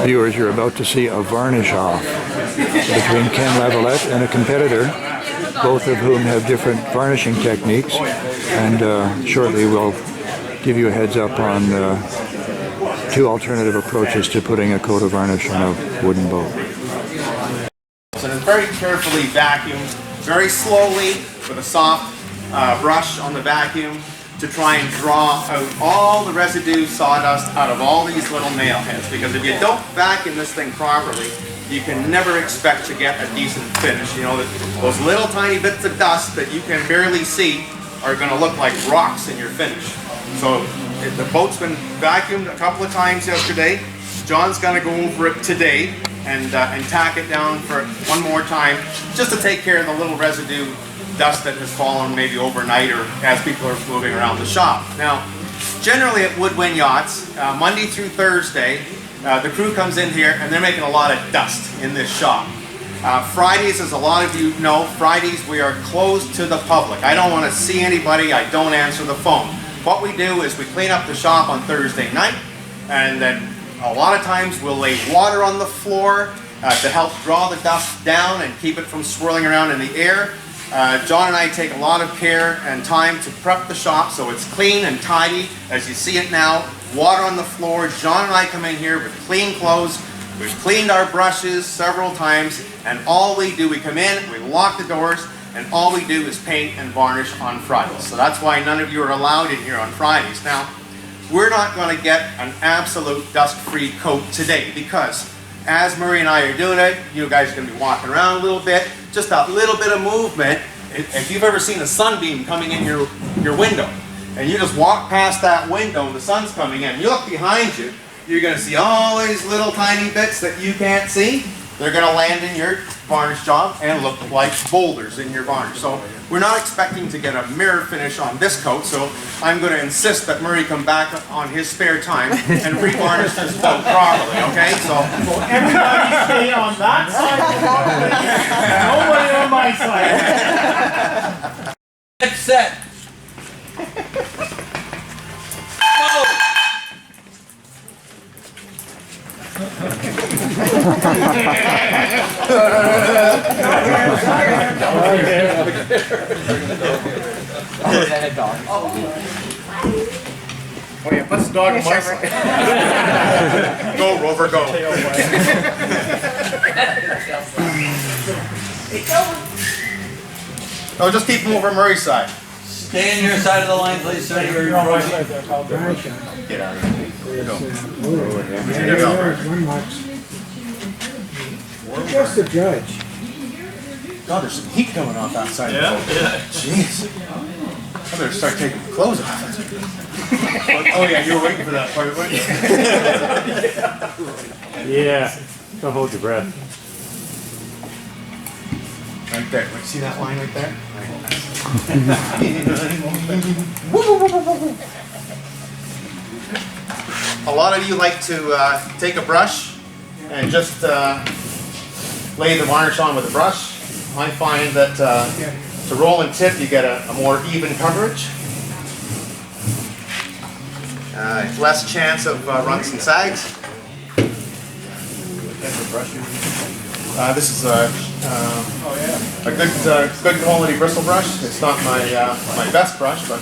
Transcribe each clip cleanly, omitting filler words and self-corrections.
Viewers, you're about to see a varnish-off between Ken Lavalette and a competitor, both of whom have different varnishing techniques, and shortly we'll give you a heads up on two alternative approaches to putting a coat of varnish on a wooden boat. So it's very carefully vacuumed, very slowly with a soft brush on the vacuum to try and draw out all the residue sawdust out of all these little nail heads, because if you don't vacuum this thing properly, you can never expect to get a decent finish. You know, those little tiny bits of dust that you can barely see are going to look like rocks in your finish. So the boat's been vacuumed a couple of times yesterday. John's going to go over it today and tack it down for one more time, just to take care of the little residue dust that has fallen maybe overnight or as people are moving around the shop. Now, generally at Woodwind Yachts, Monday through Thursday, the crew comes in here and they're making a lot of dust in this shop. Fridays, as a lot of you know, Fridays we are closed to the public. I don't want to see anybody, I don't answer the phone. What we do is we clean up the shop on Thursday night, and then a lot of times we'll lay water on the floor to help draw the dust down and keep it from swirling around in the air. John and I take a lot of care and time to prep the shop so it's clean and tidy. As you see it now, water on the floor. John and I come in here with clean clothes. We've cleaned our brushes several times, and all we do, we come in, we lock the doors, and all we do is paint and varnish on Fridays. So that's why none of you are allowed in here on Fridays. Now, we're not going to get an absolute dust-free coat today, because as Murray and I are doing it, you guys are going to be walking around a little bit, just a little bit of movement. If you've ever seen a sunbeam coming in your window, and you just walk past that window and the sun's coming in, you look behind you, you're going to see all these little tiny bits that you can't see. They're going to land in your varnish job and look like boulders in your varnish. So we're not expecting to get a mirror finish on this coat, so I'm going to insist that Murray come back on his spare time and re-varnish this boat properly, okay? So everybody stay on that side, nobody on my side. Next set. Oh yeah, put the dog on my side. Go, Rover, go. No, just keep him over Murray's side. Stay in your side of the line, please, sir. You're on my side there, pal. Get out of here. There you go. There you go. One marks. Just the judge. God, there's some heat coming off that side of the boat. Yeah. Jeez. I better start taking the clothes off. Oh yeah, you were waiting for that part, weren't you? Yeah. Don't hold your breath. Right there. See that line right there? A lot of you like to take a brush and just lay the varnish on with a brush. I find that to roll and tip, you get a more even coverage. Less chance of runts and sags. This is a good quality bristle brush. It's not my my best brush, but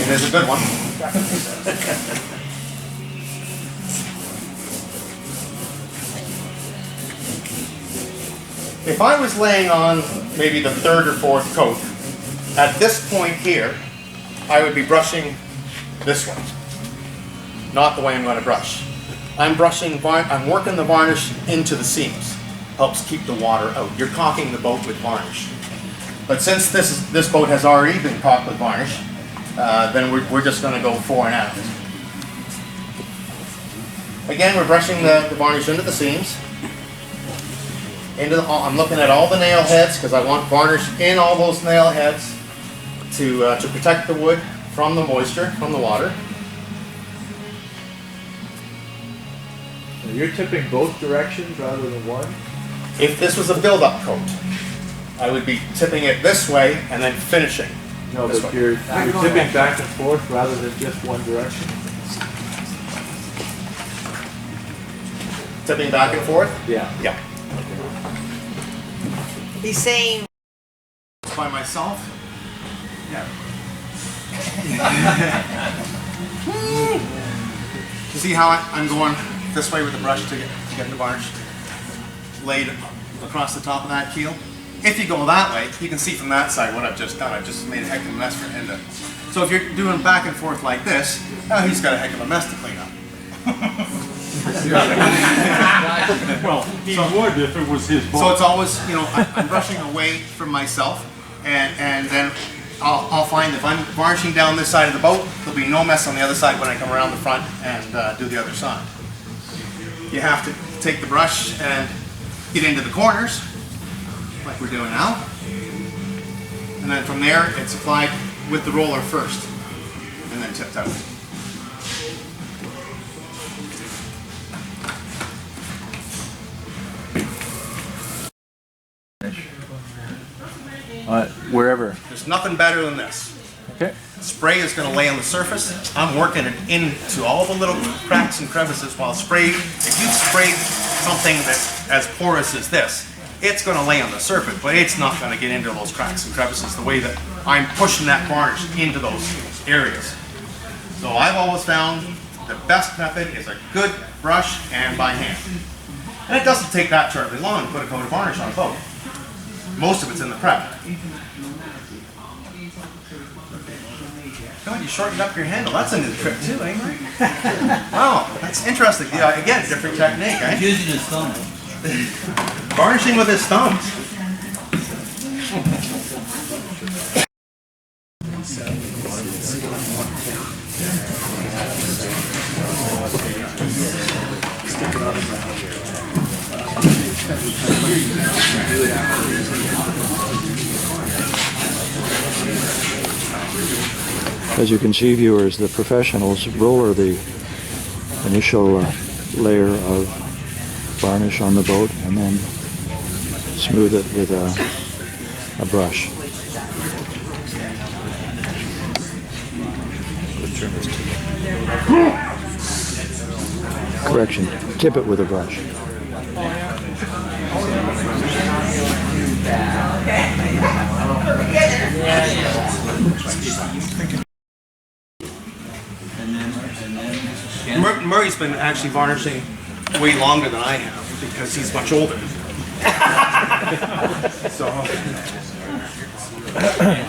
it is a good one. If I was laying on maybe the third or fourth coat, at this point here, I would be brushing this way, not the way I'm going to brush. I'm working the varnish into the seams. Helps keep the water out. You're caulking the boat with varnish. But since this boat has already been caulked with varnish, then we're just going to go fore and aft. Again, we're brushing the varnish into the seams. I'm looking at all the nail heads because I want varnish in all those nail heads to protect the wood from the moisture, from the water. You're tipping both directions rather than one? If this was a build-up coat, I would be tipping it this way and then finishing. No, but you're tipping back and forth rather than just one direction. Tipping back and forth? Yeah. Yeah. He's saying By myself? Yeah. You see how I'm going this way with the brush to get the varnish laid across the top of that keel? If you go that way, you can see from that side what I've just done. I've just made a heck of a mess for him to. So if you're doing back and forth like this, oh, he's got a heck of a mess to clean up. Well, he would if it was his boat. So it's always, you know, I'm brushing away from myself, and then I'll find if I'm varnishing down this side of the boat, there'll be no mess on the other side when I come around the front and do the other side. You have to take the brush and get into the corners, like we're doing now, and then from there it's applied with the roller first, and then tipped out. Wherever. There's nothing better than this. Okay. Spray is going to lay on the surface. I'm working it into all the little cracks and crevices while spray. If you spray something that's as porous as this, it's going to lay on the surface, but it's not going to get into those cracks and crevices the way that I'm pushing that varnish into those areas. So I've always found the best method is a good brush and by hand. And it doesn't take that terribly long to put a coat of varnish on a boat. Most of it's in the prep. God, you shortened up your handle. That's a new trick too, ain't it? Wow, that's interesting. Yeah, again, different technique, eh? He's using his thumb. Varnishing with his thumbs. As you can see, viewers, the professionals roller the initial layer of varnish on the boat and then smooth it with a brush. Correction, tip it with a brush. Murray's been actually varnishing way longer than I have because he's much older.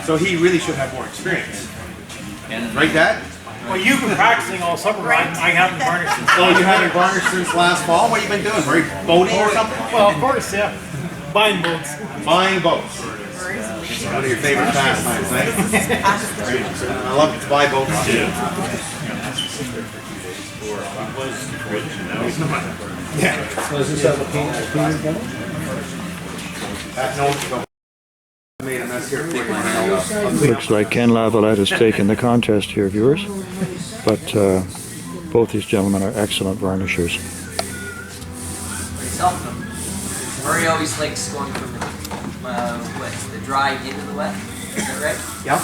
So he really should have more experience. Right, Dad? Well, you've been practicing all summer. I haven't varnished since. So you haven't varnished since last fall? What have you been doing? Very boating or something? Well, of course, yeah. Buying boats. Buying boats. One of your favorite pastimes, eh? I love to buy boats too. Yeah. So is this how the paint going? That note made a mess here for you. Looks like Ken Lavalette has taken the contest here, viewers, but both these gentlemen are excellent varnishers. Murray always likes going from the wet, the dry into the wet. Is that right? Yep.